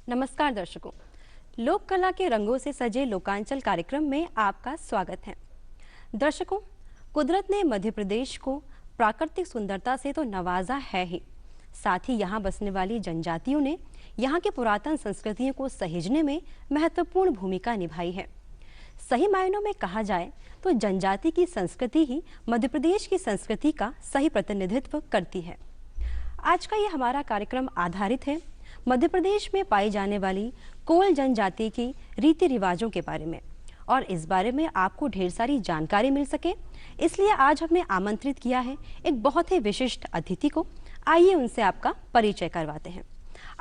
नमस्कार दर्शकों, लोक कला के रंगों से सजे लोकांचल कार्यक्रम में आपका स्वागत है। दर्शकों, कुदरत ने मध्य प्रदेश को प्राकृतिक सुंदरता से तो नवाजा है ही, साथ ही यहाँ बसने वाली जनजातियों ने यहाँ के पुरातन संस्कृतियों को सहेजने में महत्वपूर्ण भूमिका निभाई है। सही मायनों में कहा जाए तो जनजाति की संस्कृति ही मध्य प्रदेश की संस्कृति का सही प्रतिनिधित्व करती है। आज का ये हमारा कार्यक्रम आधारित है मध्य प्रदेश में पाई जाने वाली कोल जनजाति की रीति रिवाजों के बारे में, और इस बारे में आपको ढेर सारी जानकारी मिल सके इसलिए आज हमने आमंत्रित किया है एक बहुत ही विशिष्ट अतिथि को। आइए उनसे आपका परिचय करवाते हैं।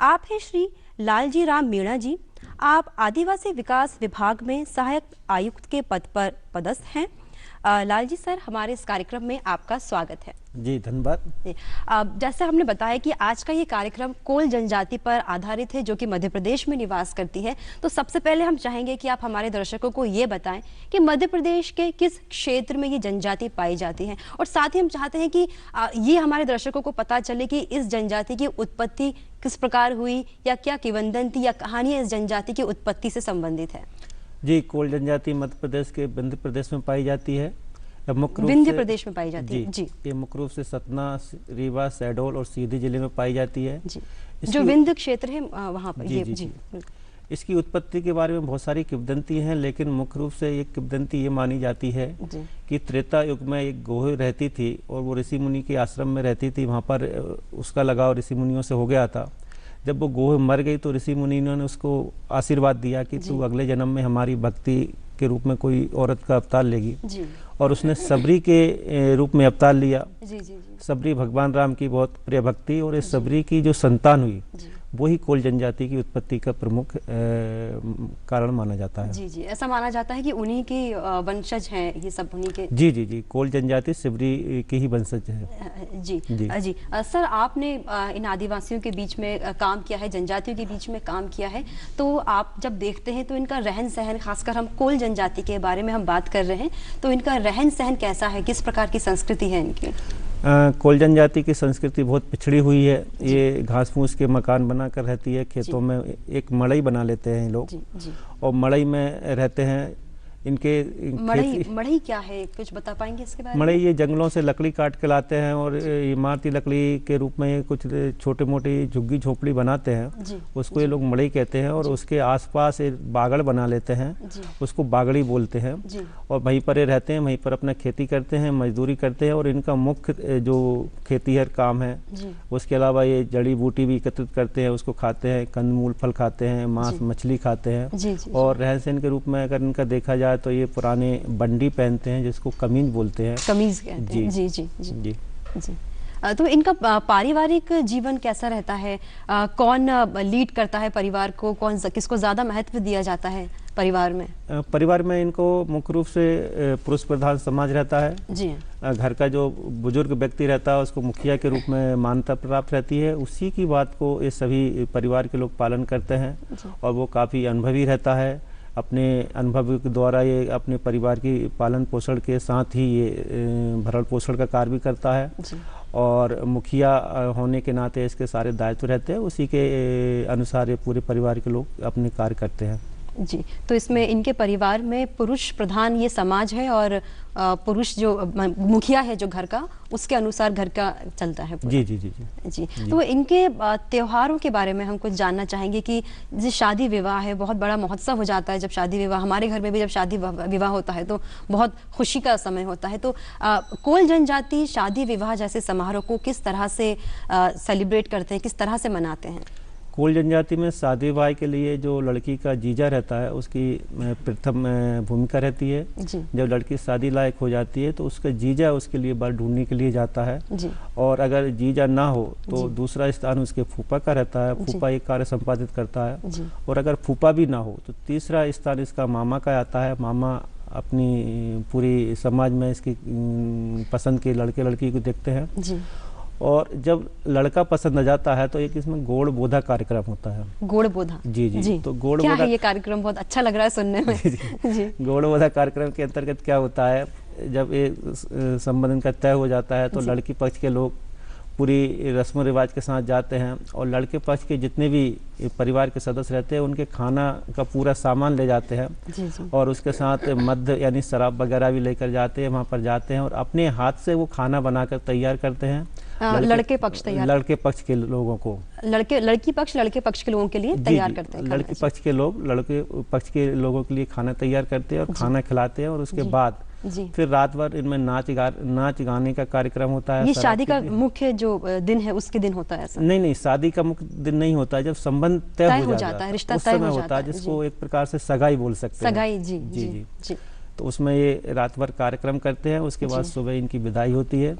आप हैं श्री लालजी राम मीणा जी। आप आदिवासी विकास विभाग में सहायक आयुक्त के पद पर पदस्थ हैं। लालजी सर, हमारे इस कार्यक्रम में आपका स्वागत है। जी धन्यवाद। जैसे हमने बताया कि आज का ये कार्यक्रम कोल जनजाति पर आधारित है जो कि मध्य प्रदेश में निवास करती है, तो सबसे पहले हम चाहेंगे कि आप हमारे दर्शकों को ये बताएं कि मध्य प्रदेश के किस क्षेत्र में ये जनजाति पाई जाती है, और साथ ही हम चाहते हैं कि ये हमारे दर्शकों को पता चले कि इस जनजाति की उत्पत्ति किस प्रकार हुई या क्या किंवदंती या कहानियां इस जनजाति की उत्पत्ति से संबंधित है। जी, कोल जनजाति मध्य प्रदेश के विंध्य प्रदेश में पाई जाती है। मुख्य रूप विंध्य प्रदेश में पाई जाती है। जी, ये मुख्य रूप से सतना, रीवा, शहडोल और सीधी जिले में पाई जाती है। जी, जो विंध्य क्षेत्र है वहाँ पर। जी। इसकी उत्पत्ति के बारे में बहुत सारी किंवदंती हैं, लेकिन मुख्य रूप से एक किंवदंती ये मानी जाती है कि त्रेता युग में एक गोह रहती थी और वो ऋषि मुनि के आश्रम में रहती थी। वहाँ पर उसका लगाव ऋषि मुनियों से हो गया था। जब वो गोह मर गई तो ऋषि मुनियों ने उसको आशीर्वाद दिया कि तू अगले जन्म में हमारी भक्ति के रूप में कोई औरत का अवतार लेगी, और उसने सबरी के रूप में अवतार लिया। सबरी भगवान राम की बहुत प्रिय भक्ति, और इस सबरी की जो संतान हुई वही कोल जनजाति की उत्पत्ति का प्रमुख कारण माना जाता है। जी, ऐसा माना जाता है कि उन्हीं के वंशज हैं ये सब, उन्हीं के। जी, कोल जनजाति सबरी की ही वंशज है। जी। सर, आपने इन आदिवासियों के बीच में काम किया है, जनजातियों के बीच में काम किया है, तो आप जब देखते हैं तो इनका रहन सहन, खासकर हम कोल जनजाति के बारे में हम बात कर रहे हैं, तो इनका रहन सहन कैसा है, किस प्रकार की संस्कृति है इनकी? कोल जनजाति की संस्कृति बहुत पिछड़ी हुई है। ये घास फूस के मकान बनाकर रहती है। खेतों में एक मड़ई बना लेते हैं लोग, और मड़ई में रहते हैं। इनके मड़ई क्या है, कुछ बता पाएंगे इसके बारे में? मड़ई ये जंगलों से लकड़ी काट के लाते हैं और इमारती लकड़ी के रूप में कुछ छोटे मोटी झुग्गी झोपड़ी बनाते हैं, उसको ये लोग मड़ई कहते हैं। और उसके आसपास बागड़ बना लेते हैं, उसको बागड़ी बोलते हैं, और वहीं पर ये रहते हैं, वहीं पर अपना खेती करते हैं, मजदूरी करते हैं। और इनका मुख्य जो खेती है काम है। उसके अलावा ये जड़ी बूटी भी एकत्रित करते हैं, उसको खाते हैं, कंदमूल फल खाते हैं, मांस मछली खाते हैं। और रहन सहन के रूप में अगर इनका देखा जाए तो ये पुराने बंडी पहनते हैं जिसको कमीज बोलते हैं। कमीज कहते हैं। जी। तो इनका पारिवारिक जीवन कैसा रहता है? कौन लीड करता है परिवार को, किसको ज्यादा महत्व दिया जाता है परिवार में? परिवार में इनको मुख्य रूप से पुरुष प्रधान समाज रहता है। जी। घर का जो बुजुर्ग व्यक्ति रहता है उसको मुखिया के रूप में मान्यता प्राप्त रहती है। उसी की बात को ये सभी परिवार के लोग पालन करते हैं, और वो काफ़ी अनुभवी रहता है। अपने अनुभव के द्वारा ये अपने परिवार की पालन पोषण के साथ ही ये भरण पोषण का कार्य भी करता है, और मुखिया होने के नाते इसके सारे दायित्व रहते हैं। उसी के अनुसार ये पूरे परिवार के लोग अपने कार्य करते हैं। जी, तो इसमें इनके परिवार में पुरुष प्रधान ये समाज है, और पुरुष जो मुखिया है जो घर का, उसके अनुसार घर का चलता है पूरा। जी। तो इनके त्योहारों के बारे में हम कुछ जानना चाहेंगे कि जैसे शादी विवाह है, बहुत बड़ा महोत्सव हो जाता है जब शादी विवाह, हमारे घर में भी जब शादी विवाह होता है तो बहुत खुशी का समय होता है। तो कोल जनजाति शादी विवाह जैसे समारोह को किस तरह से सेलिब्रेट करते हैं, किस तरह से मनाते हैं? कोल जनजाति में शादी विवाह के लिए जो लड़की का जीजा रहता है उसकी प्रथम भूमिका रहती है। जब लड़की शादी लायक हो जाती है तो उसका जीजा उसके लिए बर ढूंढने के लिए जाता है, और अगर जीजा ना हो तो दूसरा स्थान उसके फूफा का रहता है। फूफा एक कार्य संपादित करता है, और अगर फूफा भी ना हो तो तीसरा स्थान इसका मामा का आता है। मामा अपनी पूरी समाज में इसकी पसंद के लड़के लड़की को देखते हैं, और जब लड़का पसंद आ जाता है तो एक इसमें गोड़ बोधा कार्यक्रम होता है। गोड़ बोधा? जी। तो गोड़ क्या बोधा है ये कार्यक्रम? बहुत अच्छा लग रहा है सुनने में। जी। गोड़ बोधा कार्यक्रम के अंतर्गत क्या होता है, जब ये संबंध का तय हो जाता है तो लड़की पक्ष के लोग पूरी रस्म रिवाज के साथ जाते हैं और लड़के पक्ष के जितने भी परिवार के सदस्य रहते हैं उनके खाना का पूरा सामान ले जाते हैं। जी जी। और उसके साथ मद्य यानी शराब वगैरह भी लेकर जाते हैं, वहाँ पर जाते हैं और अपने हाथ से वो खाना बनाकर तैयार करते हैं। लड़के पक्ष तैयार, लड़के पक्ष के लोगों को, लड़के पक्ष के लोगों के लिए तैयार करते हैं। लड़के पक्ष के लोग लड़के पक्ष के लोगों के लिए खाना तैयार करते हैं और खाना खिलाते हैं। और उसके बाद फिर रात भर इनमें नाच गाने का कार्यक्रम होता है। ये शादी का मुख्य जो दिन है उसके दिन होता है ऐसा? नहीं, शादी का मुख्य दिन नहीं होता है, जब संबंध तय हो जाता है, रिश्ता उस तय समय हो होता है, जिसको एक प्रकार से सगाई बोल सकते हैं। सगाई, जी जी जी, जी। तो उसमें ये रात भर कार्यक्रम करते हैं। उसके बाद सुबह इनकी विदाई होती है।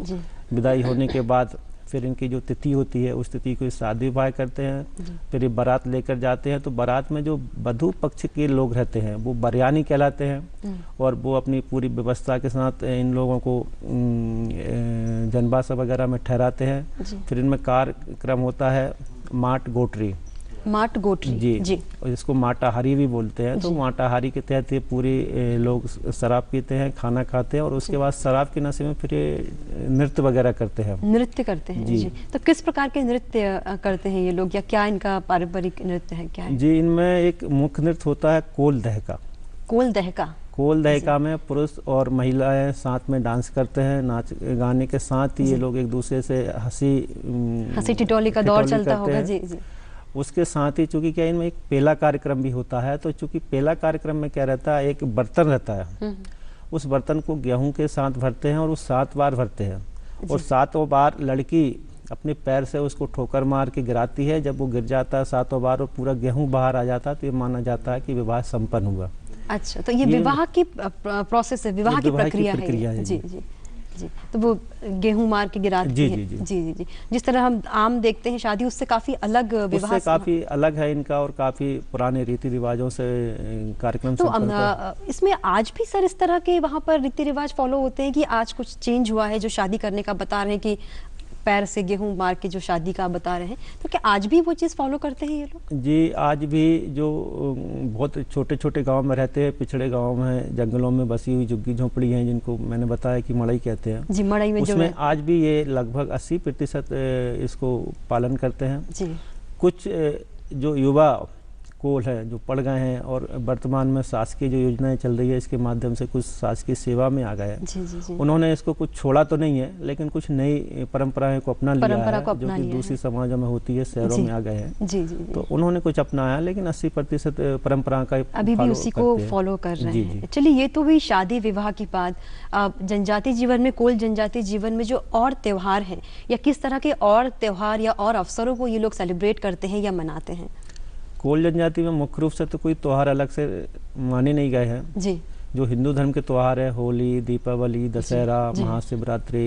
विदाई होने के बाद फिर इनकी जो तिथि होती है उस तिथि को शादी विवाह करते हैं। फिर ये बारात लेकर जाते हैं। तो बारात में जो वधू पक्ष के लोग रहते हैं वो बरयानी कहलाते हैं और वो अपनी पूरी व्यवस्था के साथ इन लोगों को जनवासा वगैरह में ठहराते हैं। फिर इनमें कार्यक्रम होता है माट गोटरी जी, और जिसको माटाहारी भी बोलते हैं। तो माटाहारी के तहत ये पूरी लोग शराब पीते हैं, खाना खाते हैं और उसके बाद शराब के नशे में फिर ये नृत्य वगैरह करते हैं। जी। तो किस प्रकार के नृत्य करते हैं ये लोग, या क्या इनका पारंपरिक नृत्य है, क्या है? जी, इनमें एक मुख्य नृत्य होता है कोल दहका। कोल दहका में पुरुष और महिलाएं साथ में डांस करते हैं। नाच गाने के साथ ही ये लोग एक दूसरे से हंसी टिटोली का दौर चलता होगा। जी जी। उसके साथ ही चूंकि क्या इनमें एक पेला कार्यक्रम भी होता है। तो चूंकि पेला कार्यक्रम में क्या रहता है, एक बर्तन रहता है, उस बर्तन को गेहूं के साथ भरते हैं और वो 7 बार भरते हैं और 7 बार लड़की अपने पैर से उसको ठोकर मार के गिराती है। जब वो गिर जाता है 7 बार और पूरा गेहूं बाहर आ जाता है तो ये माना जाता है कि विवाह संपन्न हुआ। अच्छा, तो ये विवाह की प्रोसेस है, विवाह की प्रक्रिया है। जी जी जी। तो वो गेहूं मार के गिराती है। जी जी जी। जिस तरह हम आम देखते हैं शादी, उससे काफी अलग विवाह, उससे काफी अलग है इनका और काफी पुराने रीति रिवाजों से कार्यक्रम। तो इसमें आज भी सर इस तरह के वहाँ पर रीति रिवाज फॉलो होते हैं कि आज कुछ चेंज हुआ है? जो शादी करने का बता रहे हैं कि पैर से गेहूं मार के जो शादी का बता रहे हैं, तो क्या आज भी वो चीज़ फॉलो करते हैं ये लोग? जी, आज भी जो बहुत छोटे छोटे गांव में रहते हैं, पिछड़े गांव में, जंगलों में बसी हुई झुग्गी झोंपड़ी हैं जिनको मैंने बताया कि मड़ई कहते हैं। जी, मड़ई में उसमें आज भी ये लगभग 80% इसको पालन करते हैं। जी। कुछ जो युवा कोल है जो पढ़ गए हैं और वर्तमान में शासकीय जो योजनाएं चल रही है इसके माध्यम से कुछ शासकीय सेवा में आ गए हैं। उन्होंने इसको कुछ छोड़ा तो नहीं है, लेकिन कुछ नई परंपराएं को अपना लिया है जो कि दूसरी समाजों में होती है, शहरों में आ गए हैं। तो उन्होंने कुछ अपनाया, लेकिन 80% परंपरा का अभी भी उसी को फॉलो कर रहे हैं। चलिए, ये तो हुई शादी विवाह की बात। जनजातीय जीवन में, कोल जनजातीय जीवन में जो और त्योहार हैं, या किस तरह के और त्योहार या और अवसरों को ये लोग सेलिब्रेट करते हैं या मनाते हैं? कोल जनजाति में मुख्य रूप से तो कोई त्योहार अलग से माने नहीं गए हैं जी। जो हिंदू धर्म के त्योहार है, होली, दीपावली, दशहरा, महाशिवरात्रि,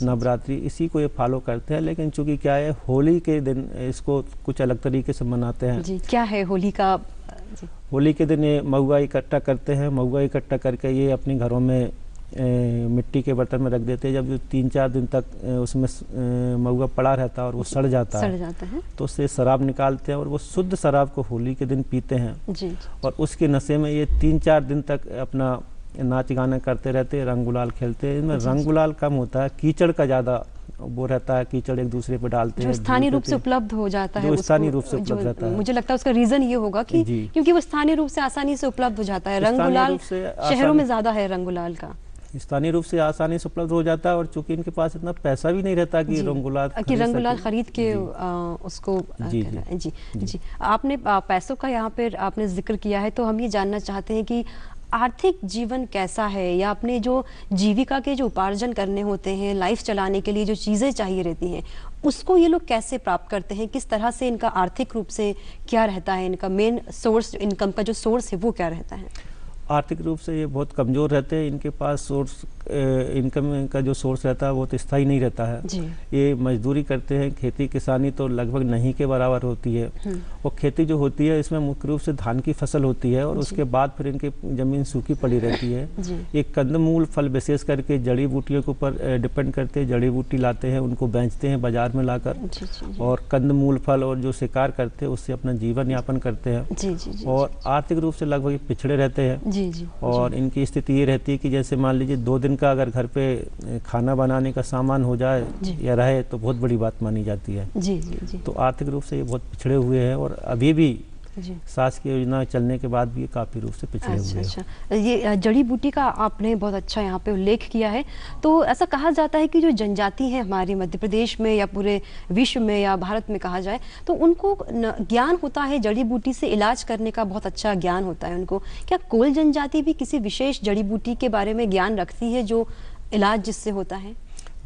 नवरात्रि, इसी को ये फॉलो करते हैं। लेकिन चूंकि क्या है, होली के दिन इसको कुछ अलग तरीके से मनाते हैं। जी, क्या है होली का? होली के दिन ये महुआ इकट्ठा करते हैं। महुआ इकट्ठा करके ये अपने घरों में मिट्टी के बर्तन में रख देते हैं। जब 3-4 दिन तक उसमें महुआ पड़ा रहता है और वो सड़ जाता है तो उससे शराब निकालते हैं और वो शुद्ध शराब को होली के दिन पीते हैं जी। और उसके नशे में ये 3-4 दिन तक अपना नाच गाना करते रहते हैं, रंग गुलाल खेलते हैं। इनमें रंग गुलाल कम होता है, कीचड़ का ज़्यादा वो रहता है। कीचड़ एक दूसरे पे डालते हैं, स्थानीय रूप से उपलब्ध हो जाता है। स्थानीय रूप से उपलब्ध रहता है। मुझे लगता है उसका रीजन ये होगा कि क्योंकि वो स्थानीय रूप से आसानी से उपलब्ध हो जाता है। रंग गुलाल शहरों में ज्यादा है, रंग गुलाल का स्थानीय रूप से आसानी से उपलब्ध हो जाता है। और चूंकि इनके पास इतना पैसा भी नहीं रहता कि रंग गुलाल खरीद के उसको जी जी जी। आपने पैसों का यहाँ पर आपने जिक्र किया है, तो हम ये जानना चाहते हैं कि आर्थिक जीवन कैसा है, या अपने जो जीविका के जो उपार्जन करने होते हैं, लाइफ चलाने के लिए जो चीज़ें चाहिए रहती हैं, उसको ये लोग कैसे प्राप्त करते हैं? किस तरह से इनका आर्थिक रूप से क्या रहता है? इनका मेन सोर्स, इनकम का जो सोर्स है वो क्या रहता है? आर्थिक रूप से ये बहुत कमज़ोर रहते हैं। इनके पास सोर्स इनकम का जो सोर्स रहता है वो तो स्थायी नहीं रहता है। ये मजदूरी करते हैं। खेती किसानी तो लगभग नहीं के बराबर होती है। और खेती जो होती है इसमें मुख्य रूप से धान की फसल होती है और उसके बाद फिर इनकी ज़मीन सूखी पड़ी रहती है। एक कंदमूल फल विशेष करके जड़ी बूटियों के ऊपर डिपेंड करते हैं। जड़ी बूटी लाते हैं, उनको बेचते हैं बाजार में लाकर, और कंदमूल फल और जो शिकार करते हैं उससे अपना जीवन यापन करते हैं। और आर्थिक रूप से लगभग पिछड़े रहते हैं। और इनकी स्थिति ये रहती है कि जैसे मान लीजिए 2 दिन इनका अगर घर पे खाना बनाने का सामान हो जाए या रहे तो बहुत बड़ी बात मानी जाती है। जी जी जी। तो आर्थिक रूप से ये बहुत पिछड़े हुए हैं और अभी भी शासकीय योजना चलने के बाद भी ये काफ़ी रूप से पिछड़े हुए हैं। अच्छा, ये जड़ी बूटी का आपने बहुत अच्छा यहाँ पे उल्लेख किया है। तो ऐसा कहा जाता है कि जो जनजाति है हमारी मध्य प्रदेश में या पूरे विश्व में या भारत में कहा जाए तो उनको ज्ञान होता है, जड़ी बूटी से इलाज करने का बहुत अच्छा ज्ञान होता है उनको। क्या कोल जनजाति भी किसी विशेष जड़ी बूटी के बारे में ज्ञान रखती है जो इलाज जिससे होता है?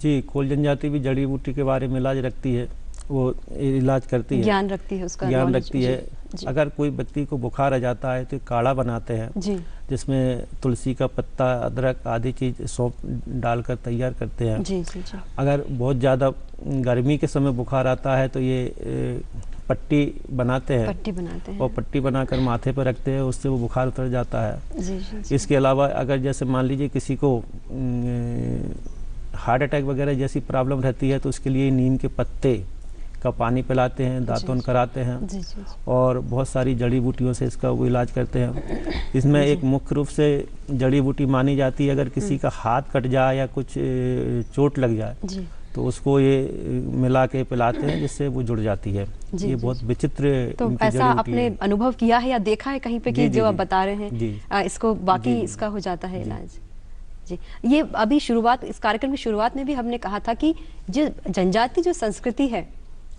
जी, कोल जनजाति भी जड़ी बूटी के बारे में इलाज रखती है, वो इलाज करती है, ज्ञान रखती है, उसका ज्ञान रखती है। अगर कोई व्यक्ति को बुखार आ जाता है तो काढ़ा बनाते हैं जी, जिसमें तुलसी का पत्ता, अदरक आदि चीज सौंफ डालकर तैयार करते हैं। जी जी जी। अगर बहुत ज़्यादा गर्मी के समय बुखार आता है तो ये पट्टी बनाते हैं, पट्टी बनाते हैं और पट्टी बनाकर माथे पर रखते हैं, उससे वो बुखार उतर जाता है। जी जी जी। इसके अलावा अगर जैसे मान लीजिए किसी को हार्ट अटैक वगैरह जैसी प्रॉब्लम रहती है तो उसके लिए नीम के पत्ते का पानी पिलाते हैं, दातुन कराते हैं। जी जी जी। और बहुत सारी जड़ी बूटियों से इसका वो इलाज करते हैं। इसमें एक मुख्य रूप से जड़ी बूटी मानी जाती है, अगर किसी का हाथ कट जाए या कुछ चोट लग जाए जी। तो उसको ये मिला के पिलाते हैं जिससे वो जुड़ जाती है। ये बहुत विचित्र। तो ऐसा आपने अनुभव किया है या देखा है कहीं पे कि जो आप बता रहे हैं इसको बाकी इसका हो जाता है इलाज? जी, ये अभी शुरुआत, इस कार्यक्रम की शुरुआत में भी हमने कहा था कि जो जनजाति जो संस्कृति है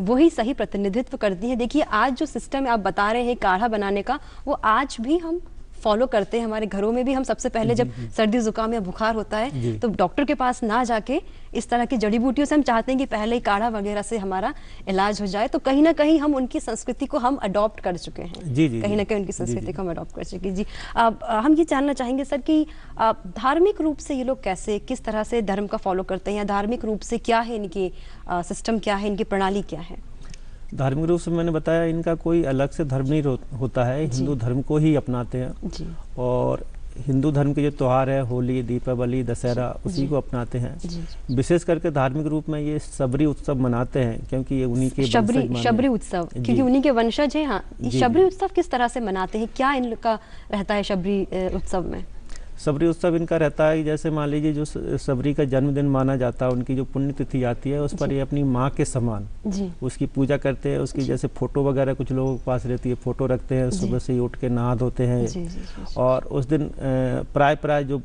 वही सही प्रतिनिधित्व करती है। देखिए आज जो सिस्टम आप बता रहे हैं काढ़ा बनाने का, वो आज भी हम फॉलो करते हैं। हमारे घरों में भी हम सबसे पहले जब सर्दी जुकाम या बुखार होता है तो डॉक्टर के पास ना जाके इस तरह की जड़ी बूटियों से हम चाहते हैं कि पहले ही काढ़ा वगैरह से हमारा इलाज हो जाए। तो कहीं ना कहीं हम उनकी संस्कृति को हम अडॉप्ट कर चुके हैं। जी जी, कहीं ना कहीं उनकी संस्कृति को हम अडॉप्ट कर चुके हैं। जी, हम ये जानना चाहेंगे सर कि धार्मिक रूप से ये लोग कैसे, किस तरह से धर्म का फॉलो करते हैं, या धार्मिक रूप से क्या है इनकी सिस्टम, क्या है इनकी प्रणाली, क्या है? धार्मिक रूप से मैंने बताया इनका कोई अलग से धर्म नहीं होता है, हिंदू धर्म को ही अपनाते हैं जी। और हिंदू धर्म के जो त्यौहार है, होली, दीपावली, दशहरा, उसी को अपनाते हैं। विशेष करके धार्मिक रूप में ये शबरी उत्सव मनाते हैं क्योंकि ये उन्हीं के शबरी उत्सव, क्योंकि उन्हीं के वंशज हैं। हाँ, शबरी उत्सव किस तरह से मनाते हैं, क्या इनका रहता है शबरी उत्सव में? शबरी उत्सव इनका रहता है जैसे मान लीजिए जो शबरी का जन्मदिन माना जाता है, उनकी जो पुण्यतिथि आती है उस पर ये अपनी माँ के समान उसकी पूजा करते हैं। उसकी जैसे फोटो वगैरह कुछ लोगों के पास रहती है, फोटो रखते हैं, सुबह से ही उठ के नहा धोते हैं। और उस दिन प्राय जो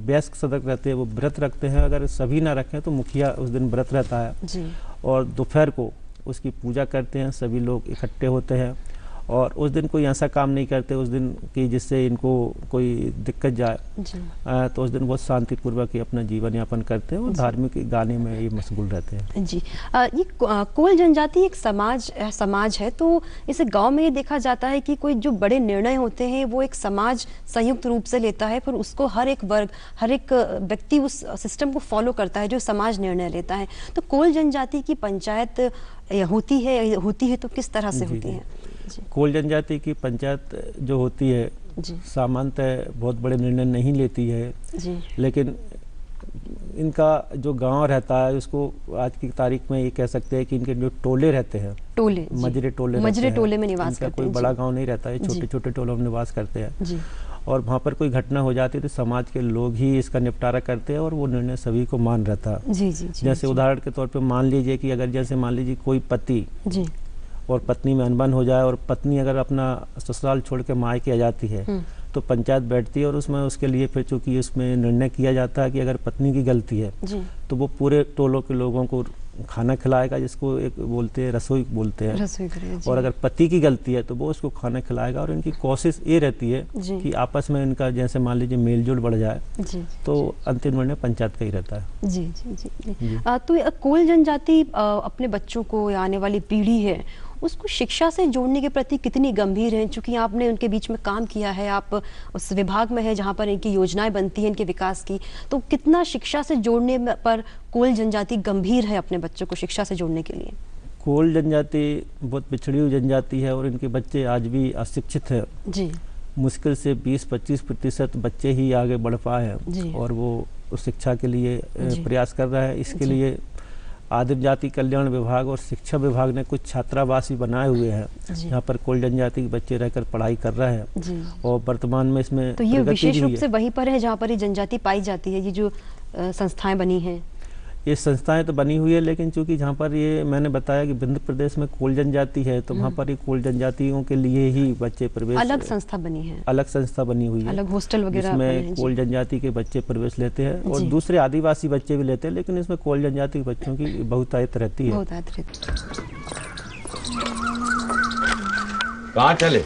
वयस्क सदस्य रहते हैं वो व्रत रखते हैं, अगर सभी ना रखें तो मुखिया उस दिन व्रत रहता है। और दोपहर को उसकी पूजा करते हैं, सभी लोग इकट्ठे होते हैं और उस दिन कोई ऐसा काम नहीं करते उस दिन कि जिससे इनको कोई दिक्कत जाए। तो उस दिन बहुत शांतिपूर्वक ही अपना जीवन यापन करते हैं और धार्मिक गाने में ये मशगूल रहते हैं। जी, ये कोल जनजाति एक समाज है, तो इसे गांव में ये देखा जाता है कि कोई जो बड़े निर्णय होते हैं वो एक समाज संयुक्त रूप से लेता है, फिर उसको हर एक वर्ग, हर एक व्यक्ति उस सिस्टम को फॉलो करता है जो समाज निर्णय लेता है। तो कोल जनजाति की पंचायत होती है तो किस तरह से होती है? कोल जनजाति की पंचायत जो होती है सामान्यतः बहुत बड़े निर्णय नहीं लेती है जी। लेकिन इनका जो गांव रहता है उसको आज की तारीख में ये कह सकते हैं कि इनके जो टोले रहते हैं, मजरे टोले में निवास करते हैं। कोई बड़ा गांव नहीं रहता है, छोटे छोटे टोलों में निवास करते हैं और वहाँ पर कोई घटना हो जाती है तो समाज के लोग ही इसका निपटारा करते हैं और वो निर्णय सभी को मान रहता है। जैसे उदाहरण के तौर पर मान लीजिए कि अगर जैसे मान लीजिए कोई पति और पत्नी में अनबन हो जाए और पत्नी अगर अपना ससुराल छोड़ के मायके आ जाती है तो पंचायत बैठती है और उसमें उसके लिए फिर चूंकि उसमें निर्णय किया जाता है कि अगर पत्नी की गलती है तो वो पूरे टोलों के लोगों को खाना खिलाएगा, जिसको एक बोलते हैं रसोई बोलते हैं। और अगर पति की गलती है तो वो उसको खाना खिलाएगा और इनकी कोशिश ये रहती है कि आपस में इनका जैसे मान लीजिए मेलजोल बढ़ जाए तो अंतिम निर्णय पंचायत का ही रहता है। जी जी जी जी। तो कोल जनजाति अपने बच्चों को या आने वाली पीढ़ी है उसको शिक्षा से जोड़ने के प्रति कितनी गंभीर है? चूंकि आपने उनके बीच में काम किया है, आप उस विभाग में है जहाँ पर इनकी योजनाएं बनती हैं इनके विकास की, तो कितना शिक्षा से जोड़ने पर कोल जनजाति गंभीर है अपने बच्चों को शिक्षा से जोड़ने के लिए? कोल जनजाति बहुत पिछड़ी हुई जनजाति है और इनके बच्चे आज भी अशिक्षित है जी। मुश्किल से 20-25% बच्चे ही आगे बढ़ पाए हैं और वो उस शिक्षा के लिए प्रयास कर रहा है। इसके लिए आदिम जाति कल्याण विभाग और शिक्षा विभाग ने कुछ छात्रावास भी बनाए हुए हैं, यहाँ पर कोल जनजाति के बच्चे रहकर पढ़ाई कर रहे हैं। और वर्तमान में इसमें तो ये विशेष रूप से वहीं पर है जहाँ पर ये जनजाति पाई जाती है, ये जो संस्थाएं बनी हैं। ये संस्थाएं तो बनी हुई है, लेकिन चूंकि जहाँ पर ये मैंने बताया कि विंध्य प्रदेश में कोल जनजाति है, तो वहाँ पर ये कोल जनजातियों के लिए ही बच्चे प्रवेश, अलग संस्था बनी है, अलग संस्था बनी हुई है, अलग हॉस्टल वगैरह जिसमें कोल जनजाति के बच्चे प्रवेश लेते हैं और दूसरे आदिवासी बच्चे भी लेते हैं, लेकिन इसमें कोल जनजाति के बच्चों की बहुतायत रहती है। कहाँ चले?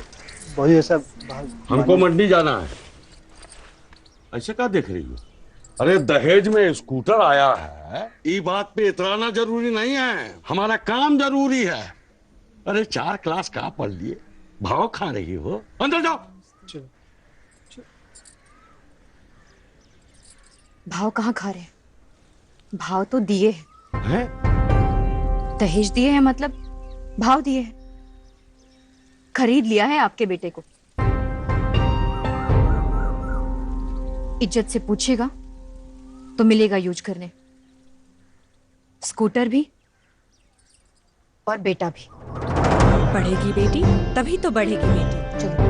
वही सब हमको मंडी जाना है। ऐसे क्या देख रही हो? अरे दहेज में स्कूटर आया है, ये बात पे इतराना जरूरी नहीं है, हमारा काम जरूरी है। अरे 4 क्लास कहाँ पढ़ लिए, भाव खा रही हो? अंदर जाओ। चलो। भाव कहाँ खा रहे? भाव तो दिए हैं? दहेज दिए हैं, मतलब भाव दिए हैं। खरीद लिया है आपके बेटे को। इज्जत से पूछेगा तो मिलेगा यूज करने, स्कूटर भी और बेटा भी। पढ़ेगी बेटी तभी तो बढ़ेगी बेटी। चलो।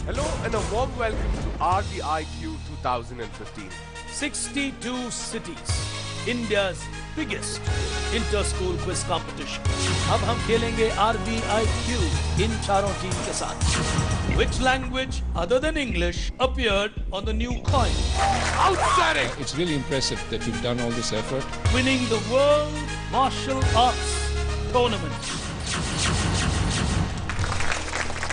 Hello and a warm welcome to RBIQ 2015. 62 cities, India's biggest inter-school quiz competition. अब हम खेलेंगे RBIQ इन चारों टीम के साथ। Which language other than English appeared on the new coin? Outstanding! It's really impressive that you've done all this effort. Winning the World Martial Arts Tournament.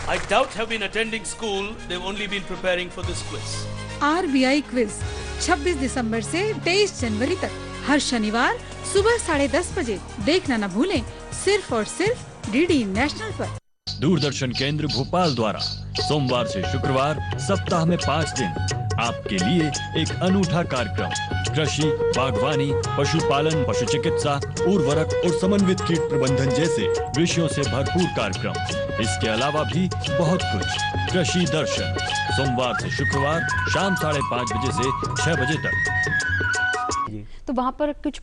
I doubt have been attending school. They've only been preparing for this quiz. RBI quiz 26 दिसंबर से 23 जनवरी तक हर शनिवार सुबह 10:30 बजे देखना न भूलें, सिर्फ और सिर्फ डीडी नेशनल पर। दूरदर्शन केंद्र भोपाल द्वारा सोमवार से शुक्रवार सप्ताह में 5 दिन आपके लिए एक अनूठा कार्यक्रम, कृषि, बागवानी, पशुपालन, पशु चिकित्सा, उर्वरक और समन्वित कीट प्रबंधन जैसे विषयों से भरपूर कार्यक्रम। इसके अलावा भी बहुत कुछ। कृषि दर्शन सोमवार से शुक्रवार शाम 5:30 बजे से 6 बजे तक। तो वहाँ पर कुछ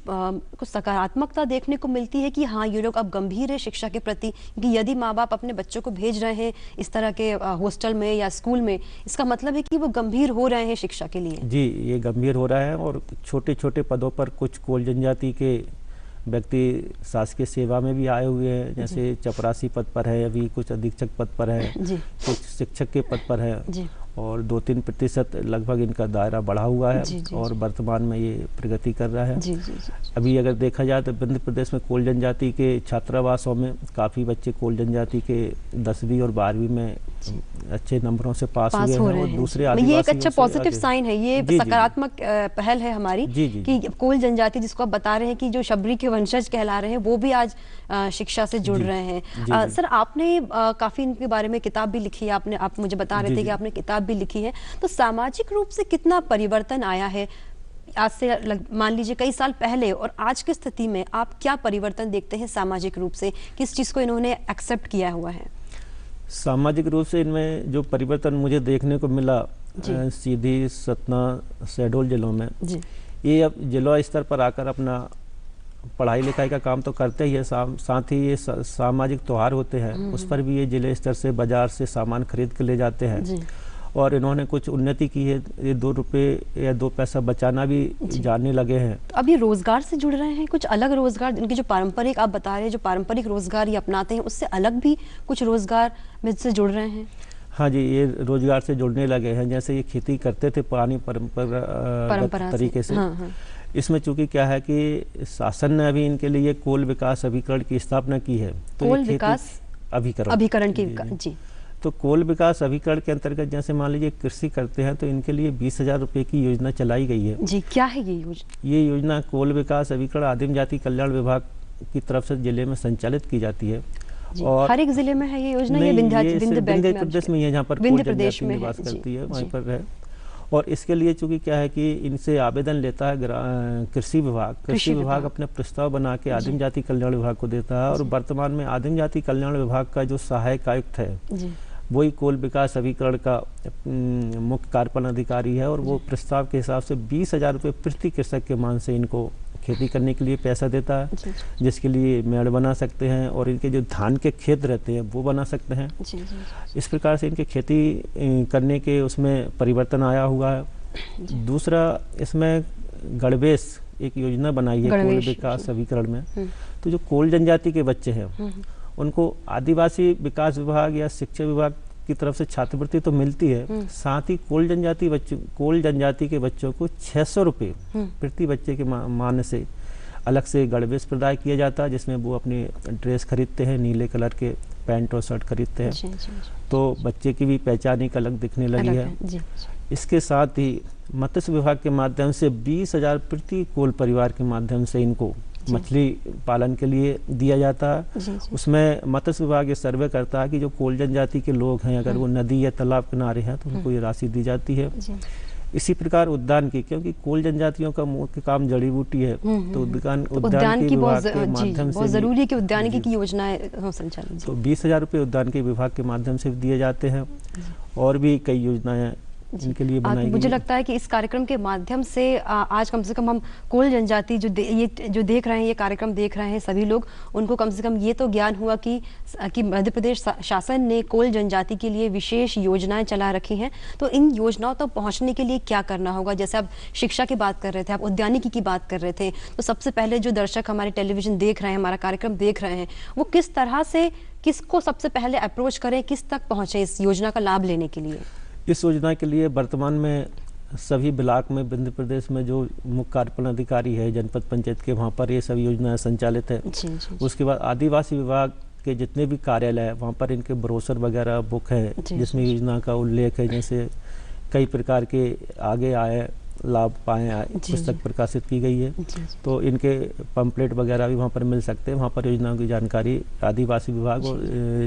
सकारात्मकता देखने को मिलती है कि हाँ, ये लोग अब गंभीर है शिक्षा के प्रति, कि यदि माँ बाप अपने बच्चों को भेज रहे हैं इस तरह के हॉस्टल में या स्कूल में, इसका मतलब है कि वो गंभीर हो रहे हैं शिक्षा के लिए। जी, ये गंभीर हो रहा है और छोटे छोटे पदों पर कुछ कोल जनजाति के व्यक्ति शासकीय सेवा में भी आए हुए हैं, जैसे चपरासी पद पर है, अभी कुछ अधीक्षक पद पर है, कुछ शिक्षक के पद पर है और 2-3% लगभग इनका दायरा बढ़ा हुआ है और वर्तमान में ये प्रगति कर रहा है। अभी अगर देखा जाए तो विंध्य प्रदेश में कोल जनजाति के छात्रावासों में काफ़ी बच्चे कोल जनजाति के 10वीं और 12वीं में अच्छे नंबरों से पास हुए हैं और दूसरे ये एक अच्छा पॉजिटिव साइन है, ये सकारात्मक पहल है हमारी कि कोल जनजाति जिसको आप बता रहे हैं कि जो शबरी के वंशज कहला रहे हैं वो भी आज शिक्षा से जुड़ रहे हैं। सर, आपने काफी इनके बारे में किताब भी लिखी है, आप मुझे बता रहे थे कि आपने किताब भी लिखी है, तो सामाजिक रूप से कितना परिवर्तन आया है आज से मान लीजिए कई साल पहले और आज की स्थिति में? आप क्या परिवर्तन देखते हैं सामाजिक रूप से, किस चीज को इन्होंने एक्सेप्ट किया हुआ है? सामाजिक रूप से इनमें जो परिवर्तन मुझे देखने को मिला सीधी, सतना, शहडोल जिलों में, ये अब जिला स्तर पर आकर अपना पढ़ाई लिखाई का काम तो करते ही है, साथ ही ये सामाजिक त्योहार होते हैं उस पर भी ये जिले स्तर से बाजार से सामान खरीद के ले जाते हैं और इन्होंने कुछ उन्नति की है, ये 2 रुपये या 2 पैसा बचाना भी जानने लगे हैं। तो अब ये रोजगार से जुड़ रहे हैं, कुछ अलग रोजगार, इनके जो पारंपरिक आप बता रहे हैं जो पारंपरिक रोजगार ये अपनाते हैं उससे अलग भी कुछ रोजगार में से जुड़ रहे हैं? हाँ जी, ये रोजगार से जुड़ने लगे हैं। जैसे ये खेती करते थे पुरानी परंपरा तरीके से। इसमें चूंकि क्या है कि शासन ने अभी इनके लिए कोल विकास अभिकरण की स्थापना की है, तो कोल विकास अभिकरण की जी, तो कोल विकास अभिकरण के अंतर्गत जैसे मान लीजिए कृषि करते हैं तो इनके लिए 20,000 रुपये की योजना चलाई गई है। जी, क्या है ये योजना? ये योजना कोल विकास अभिकरण आदिम जाति कल्याण विभाग की तरफ से जिले में संचालित की जाती है और हर एक जिले में है ये योजना? ये विंध्य प्रदेश में है जहाँ पर कोल जनजाति निवास करती है वहीं पर है। और इसके लिए चूंकि क्या है कि इनसे आवेदन लेता है कृषि विभाग अपने प्रस्ताव बना के आदिम जाति कल्याण विभाग को देता है और वर्तमान में आदिम जाति कल्याण विभाग का जो सहायक आयुक्त है वही कोल विकास अभिकरण का मुख्य कार्यपालन अधिकारी है और वो प्रस्ताव के हिसाब से 20,000 रुपये प्रति कृषक के मान से इनको खेती करने के लिए पैसा देता है, जिसके लिए मेड़ बना सकते हैं और इनके जो धान के खेत रहते हैं वो बना सकते हैं। इस प्रकार से इनके खेती करने के उसमें परिवर्तन आया हुआ है। दूसरा, इसमें गणवेश एक योजना बनाई है कोल विकास अभिकरण में। तो जो कोल जनजाति के बच्चे हैं उनको आदिवासी विकास विभाग या शिक्षा विभाग की तरफ से छात्रवृत्ति तो मिलती है, साथ ही कोल जनजाति के बच्चों को 600 रुपये प्रति बच्चे के मान से अलग से गणवेश प्रदान किया जाता है, जिसमें वो अपनी ड्रेस खरीदते हैं, नीले कलर के पैंट और शर्ट खरीदते हैं। तो बच्चे की भी पहचान एक अलग दिखने लगी है। इसके साथ ही मत्स्य विभाग के माध्यम से 20,000 प्रति कोल परिवार के माध्यम से इनको मछली पालन के लिए दिया जाता है। उसमें मत्स्य विभाग ये सर्वे करता है कि जो कोल जनजाति के लोग हैं अगर वो नदी या तालाब किनारे हैं तो उनको ये राशि दी जाती है। इसी प्रकार उद्यान की, क्योंकि कोल जनजातियों का मुख्य काम जड़ी बूटी है, तो उद्यान की विभाग के माध्यम से बहुत जरूरी है कि उद्यानिकी की योजनाएं संचालित। तो 20,000 रुपये उद्यान के विभाग के माध्यम से दिए जाते हैं और भी कई योजनाएं इनके लिए बनाई गई। मुझे लगता है कि इस कार्यक्रम के माध्यम से आज कम से कम हम कोल जनजाति जो देख रहे हैं, ये कार्यक्रम देख रहे हैं सभी लोग, उनको कम से कम ये तो ज्ञान हुआ कि मध्य प्रदेश शासन ने कोल जनजाति के लिए विशेष योजनाएं चला रखी हैं। तो इन योजनाओं तक पहुंचने के लिए क्या करना होगा? जैसे आप शिक्षा की बात कर रहे थे, आप उद्यानिकी की बात कर रहे थे, तो सबसे पहले जो दर्शक हमारे टेलीविजन देख रहे हैं, हमारा कार्यक्रम देख रहे हैं, वो किस तरह से, किसको सबसे पहले अप्रोच करें, किस तक पहुंचे इस योजना का लाभ लेने के लिए? इस योजना के लिए वर्तमान में सभी ब्लॉक में मध्य प्रदेश में जो मुख्य कार्यपालन अधिकारी है जनपद पंचायत के, वहाँ पर ये सभी योजनाएं संचालित है। उसके बाद आदिवासी विभाग के जितने भी कार्यालय है वहाँ पर इनके ब्रोशर वगैरह बुक है जिसमें योजना का उल्लेख है, जैसे कई प्रकार के आगे आए लाभ पाए आए पुस्तक प्रकाशित की गई है। तो इनके पंपलेट वगैरह भी वहाँ पर मिल सकते हैं। वहाँ पर योजनाओं की जानकारी आदिवासी विभाग और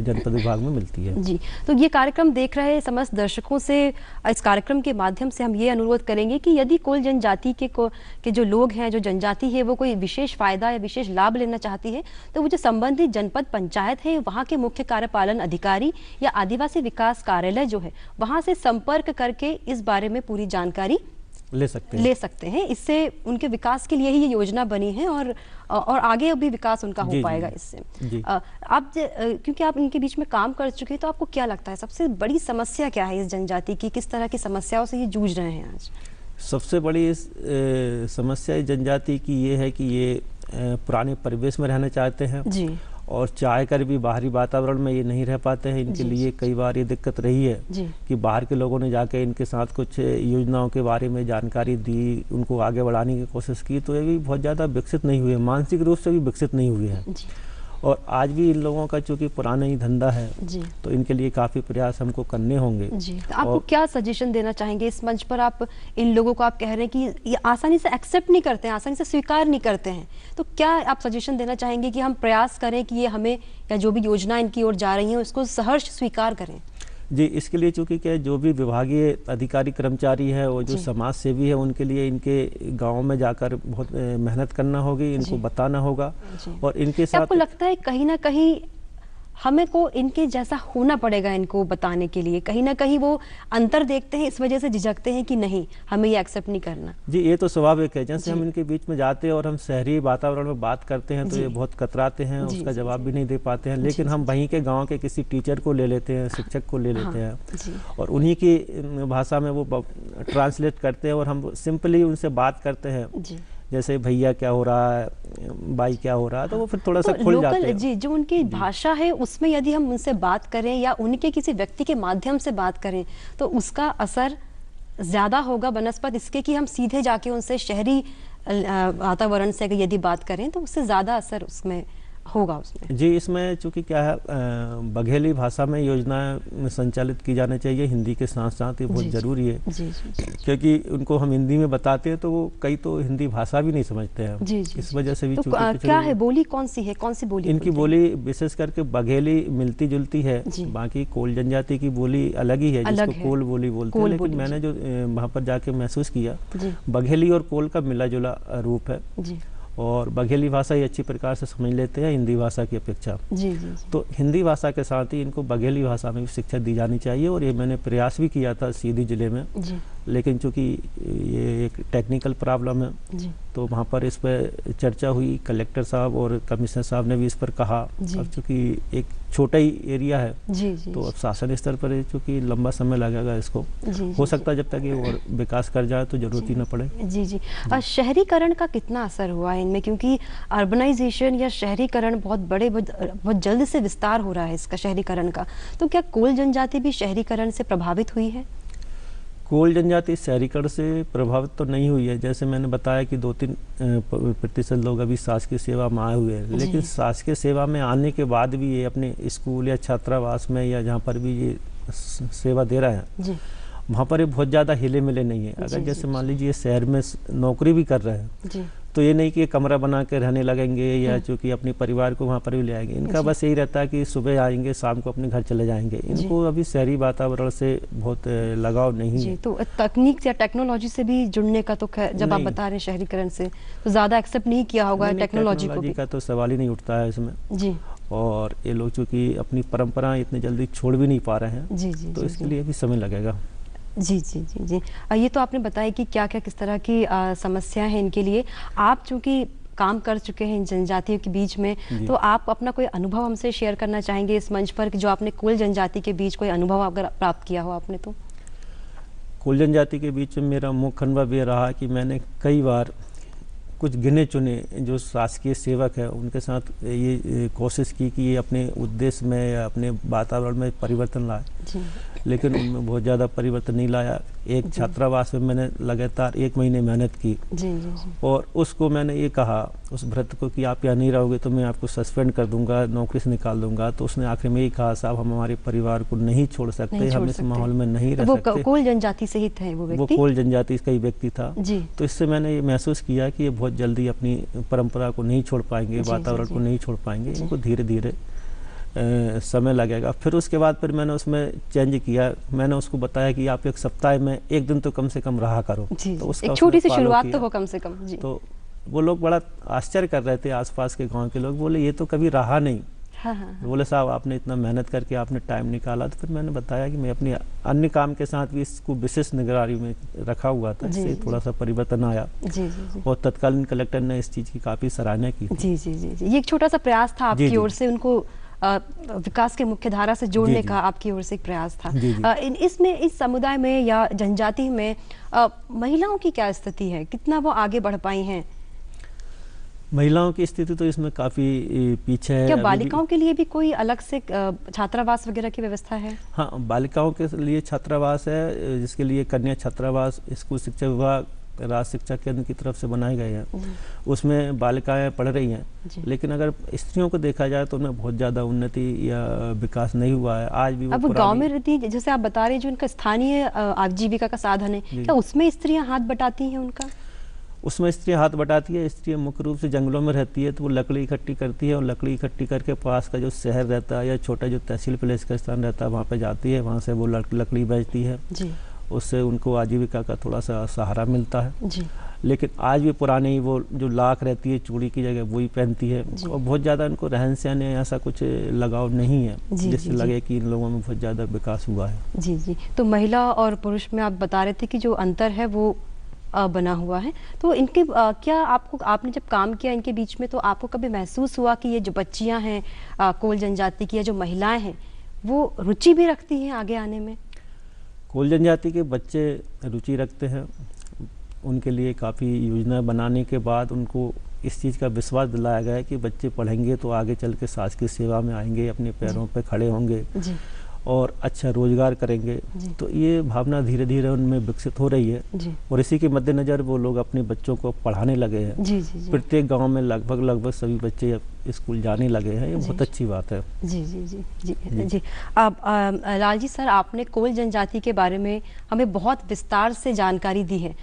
जनपद विभाग में मिलती है। जी, तो ये कार्यक्रम देख रहे समस्त दर्शकों से इस कार्यक्रम के माध्यम से हम ये अनुरोध करेंगे कि यदि कोल जनजाति के जो लोग हैं, जो जनजाति है, वो कोई विशेष फायदा या विशेष लाभ लेना चाहती है, तो वो जो संबंधित जनपद पंचायत है, वहाँ के मुख्य कार्यपालन अधिकारी या आदिवासी विकास कार्यालय जो है, वहाँ से संपर्क करके इस बारे में पूरी जानकारी ले सकते हैं। इससे उनके विकास के लिए ही ये योजना बनी है और आगे भी विकास उनका हो पाएगा इससे। आप क्योंकि आप इनके बीच में काम कर चुके हैं, तो आपको क्या लगता है सबसे बड़ी समस्या क्या है इस जनजाति की? किस तरह की समस्याओं से ये जूझ रहे हैं आज? सबसे बड़ी समस्या इस जनजाति की ये है कि ये पुराने परिवेश में रहना चाहते हैं जी, और चाह कर भी बाहरी वातावरण में ये नहीं रह पाते हैं। इनके लिए कई बार ये दिक्कत रही है कि बाहर के लोगों ने जाके इनके साथ कुछ योजनाओं के बारे में जानकारी दी, उनको आगे बढ़ाने की कोशिश की, तो ये भी बहुत ज़्यादा विकसित नहीं हुए, मानसिक रूप से भी विकसित नहीं हुए हैं। और आज भी इन लोगों का चूंकि पुराना ही धंधा है, तो इनके लिए काफ़ी प्रयास हमको करने होंगे। तो आपको क्या सजेशन देना चाहेंगे इस मंच पर? आप इन लोगों को आप कह रहे हैं कि ये आसानी से एक्सेप्ट नहीं करते हैं, आसानी से स्वीकार नहीं करते हैं, तो क्या आप सजेशन देना चाहेंगे कि हम प्रयास करें कि ये हमें या जो भी योजना इनकी ओर जा रही है उसको सहर्ष स्वीकार करें? जी, इसके लिए चूंकि क्या जो भी विभागीय अधिकारी कर्मचारी है और जो समाज सेवी है, उनके लिए इनके गांव में जाकर बहुत मेहनत करना होगी, इनको बताना होगा। और इनके साथ आपको लगता है कहीं ना कहीं हमें को इनके जैसा होना पड़ेगा इनको बताने के लिए? कहीं ना कहीं वो अंतर देखते हैं, इस वजह से झिझकते हैं कि नहीं हमें ये एक्सेप्ट नहीं करना? जी, ये तो स्वाभाविक है। जैसे हम इनके बीच में जाते हैं और हम शहरी वातावरण में बात करते हैं तो ये बहुत कतराते हैं, उसका जवाब भी नहीं दे पाते हैं। लेकिन हम वहीं के गाँव के किसी टीचर को ले लेते हैं, शिक्षक को ले लेते हैं और उन्हीं की भाषा में वो ट्रांसलेट करते हैं और हम सिंपली उनसे बात करते हैं, जैसे भैया क्या हो रहा है, बाई क्या हो रहा है, तो वो फिर थोड़ा सा खुल जाते हैं। जी, जो उनकी भाषा है उसमें यदि हम उनसे बात करें या उनके किसी व्यक्ति के माध्यम से बात करें तो उसका असर ज्यादा होगा बनस्पत इसके कि हम सीधे जाके उनसे शहरी वातावरण से यदि बात करें तो उससे ज्यादा असर उसमें होगा उसमें। जी, इसमें चूंकि क्या है बघेली भाषा में योजनाएं संचालित की जानी चाहिए, हिंदी के साथ साथ ये बहुत जरूरी है। क्योंकि उनको हम हिंदी में बताते हैं तो वो कई तो हिंदी भाषा भी नहीं समझते हैं। इस वजह से भी तो क्या है बोली कौन सी है, कौन सी बोली? इनकी बोली विशेष करके बघेली मिलती जुलती है, बाकी कोल जनजाति की बोली अलग ही है जिसको कोल बोली बोलते हैं। लेकिन मैंने जो वहाँ पर जाके महसूस किया, बघेली और कोल का मिला जुला रूप है और बघेली भाषा ही अच्छी प्रकार से समझ लेते हैं हिंदी भाषा की अपेक्षा। जी जी जी। तो हिंदी भाषा के साथ ही इनको बघेली भाषा में भी शिक्षा दी जानी चाहिए, और ये मैंने प्रयास भी किया था सीधी जिले में जी। लेकिन चूंकि ये एक टेक्निकल प्रॉब्लम है जी। तो वहाँ पर इस पर चर्चा हुई, कलेक्टर साहब और कमिश्नर साहब ने भी इस पर कहा। अब चूंकि एक छोटा ही एरिया है जी जी, तो अब शासन स्तर पर चूंकि लंबा समय लगेगा इसको, जी, हो सकता है जब तक ये और विकास कर जाए तो जरूरत ही न पड़े। जी जी। शहरीकरण का कितना असर हुआ है इनमें, क्योंकि अर्बनाइजेशन या शहरीकरण बहुत जल्द से विस्तार हो रहा है इसका शहरीकरण का, तो क्या कोल जनजाति भी शहरीकरण से प्रभावित हुई है? कोल जनजाति शहरीकरण से प्रभावित तो नहीं हुई है, जैसे मैंने बताया कि 2-3% लोग अभी शासकीय सेवा में आए हुए हैं, लेकिन शासकीय सेवा में आने के बाद भी ये अपने स्कूल या छात्रावास में या जहाँ पर भी ये सेवा दे रहे हैं वहाँ पर ये बहुत ज़्यादा हिले मिले नहीं है। अगर जैसे मान लीजिए शहर में नौकरी भी कर रहे हैं तो ये नहीं कि ये कमरा बना के रहने लगेंगे या चूँकि अपने परिवार को वहाँ पर भी ले आएंगे, इनका बस यही रहता है कि सुबह आएंगे शाम को अपने घर चले जाएंगे। इनको अभी शहरी वातावरण से बहुत लगाव नहीं है। तो तकनीक या टेक्नोलॉजी से भी जुड़ने का तो जब आप बता रहे हैं शहरीकरण से तो ज़्यादा एक्सेप्ट नहीं किया होगा टेक्नोलॉजी को भी। का तो सवाल ही नहीं उठता है इसमें जी। और ये लोग चूँकि अपनी परंपरा इतनी जल्दी छोड़ भी नहीं पा रहे हैं जी जी, तो इसके लिए भी समय लगेगा। जी जी जी जी। ये तो आपने बताया कि क्या क्या किस तरह की समस्या है इनके लिए। आप चूँकि काम कर चुके हैं इन जनजातियों के बीच में, तो आप अपना कोई अनुभव हमसे शेयर करना चाहेंगे इस मंच पर कि जो आपने कोल जनजाति के बीच कोई अनुभव अगर प्राप्त किया हो आपने तो? कोल जनजाति के बीच में मेरा मुख्य अनुभव ये रहा कि मैंने कई बार कुछ गिने चुने जो शासकीय सेवक है उनके साथ ये कोशिश की कि ये अपने उद्देश्य में या अपने वातावरण में परिवर्तन लाए, लेकिन उनमें बहुत ज़्यादा परिवर्तन नहीं लाया। एक छात्रावास में मैंने लगातार 1 महीने मेहनत की और उसको मैंने ये कहा उस भ्रत को कि आप यहाँ नहीं रहोगे तो मैं आपको सस्पेंड कर दूंगा, नौकरी से निकाल दूंगा। तो उसने आखिर में यही कहा, साहब हम हमारे परिवार को नहीं छोड़ सकते, हम इस माहौल में नहीं रह सकते। वो कोल जनजाति से ही थे वो व्यक्ति? वो कोल जनजाति का ही व्यक्ति था। तो इससे मैंने ये महसूस किया कि ये बहुत जल्दी अपनी परंपरा को नहीं छोड़ पाएंगे, वातावरण को नहीं छोड़ पाएंगे, इनको धीरे धीरे समय लगेगा। फिर उसके बाद फिर मैंने उसमें चेंज किया, मैंने उसको बताया कि आप 1 सप्ताह में 1 दिन तो कम से कम रहा करो। तो उसका एक छोटी सी शुरुआत तो हो कम से कम। जी। तो वो लोग बड़ा आश्चर्य कर रहे थे, आसपास के गांव के लोग बोले ये तो कभी रहा नहीं। बोले साहब आपने इतना मेहनत करके आपने टाइम निकाला। तो फिर मैंने बताया कि मैं अपनी अन्य काम के साथ भी इसको विशेष निगरानी में रखा हुआ था, इससे थोड़ा सा परिवर्तन आया। और तत्कालीन कलेक्टर ने इस चीज़ की काफ़ी सराहना की। जी जी जी जी। ये एक छोटा सा प्रयास था आपकी ओर से, उनको विकास के मुख्य धारा से जोड़ने का आपकी ओर से एक प्रयास था। इसमें इस समुदाय में या जनजाति में महिलाओं की क्या स्थिति है, कितना वो आगे बढ़ पाई हैं? महिलाओं की स्थिति तो इसमें काफ़ी पीछे है। क्या बालिकाओं के लिए भी कोई अलग से छात्रावास वगैरह की व्यवस्था है? हाँ, बालिकाओं के लिए छात्रावास है, जिसके लिए कन्या छात्रावास स्कूल शिक्षा विभाग राज्य शिक्षा केंद्र की तरफ से बनाए गए हैं। उसमें बालिकाएं पढ़ रही हैं, लेकिन अगर स्त्रियों को देखा जाए तो उनमें बहुत ज़्यादा उन्नति या विकास नहीं हुआ है। आज भी अब गांव में रहती है, जैसे आप बता रहे हैं, जो उनका स्थानीय आजीविका का साधन है, क्या उसमें स्त्रियां हाथ बटाती हैं उनका? उसमें स्त्रियाँ हाथ बटाती है। स्त्रियाँ मुख्य रूप से जंगलों में रहती है, तो वो लकड़ी इकट्ठी करती है और लकड़ी इकट्ठी करके पास का जो शहर रहता है या छोटा जो तहसील प्लेस का स्थान रहता है वहाँ पे जाती है, वहाँ से वो लकड़ी बेचती है। उससे उनको आजीविका का थोड़ा सा सहारा मिलता है। लेकिन आज भी पुरानी वो जो लाख रहती है चूड़ी की जगह वही पहनती है और बहुत ज़्यादा इनको रहन सहन ऐसा कुछ लगाव नहीं है जिससे लगे कि इन लोगों में बहुत ज़्यादा विकास हुआ है। जी जी। तो महिला और पुरुष में आप बता रहे थे कि जो अंतर है वो बना हुआ है, तो इनके क्या आपने जब काम किया इनके बीच में तो आपको कभी महसूस हुआ कि ये जो बच्चियां हैं कोल जनजाति की या जो महिलाएं हैं वो रुचि भी रखती हैं आगे आने में? कोल जनजाति के बच्चे रुचि रखते हैं। उनके लिए काफ़ी योजना बनाने के बाद उनको इस चीज़ का विश्वास दिलाया गया है कि बच्चे पढ़ेंगे तो आगे चल के शासकीय सेवा में आएंगे, अपने पैरों पे खड़े होंगे और अच्छा रोजगार करेंगे। तो ये भावना धीरे धीरे उनमें विकसित हो रही है और इसी के मद्देनज़र वो लोग अपने बच्चों को पढ़ाने लगे हैं। प्रत्येक गांव में लगभग सभी बच्चे स्कूल जाने लगे हैं। ये बहुत अच्छी बात है। जी जी जी जी जी। अब लाल जी सर, आपने कोल जनजाति के बारे में हमें बहुत विस्तार से जानकारी दी है।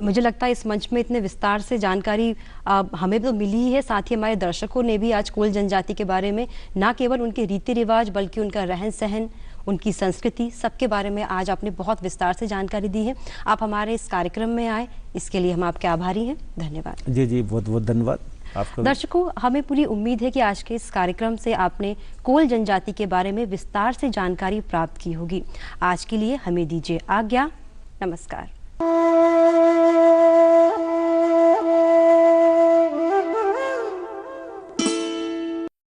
मुझे लगता है इस मंच में इतने विस्तार से जानकारी हमें तो मिली ही है, साथ ही हमारे दर्शकों ने भी आज कोल जनजाति के बारे में न केवल उनके रीति रिवाज बल्कि उनका रहन सहन, उनकी संस्कृति, सबके बारे में आज आपने बहुत विस्तार से जानकारी दी है। आप हमारे इस कार्यक्रम में आए, इसके लिए हम आपके आभारी हैं। धन्यवाद। जी जी, बहुत बहुत धन्यवाद आपका। दर्शकों, हमें पूरी उम्मीद है कि आज के इस कार्यक्रम से आपने कोल जनजाति के बारे में विस्तार से जानकारी प्राप्त की होगी। आज के लिए हमें दीजिए आज्ञा। नमस्कार।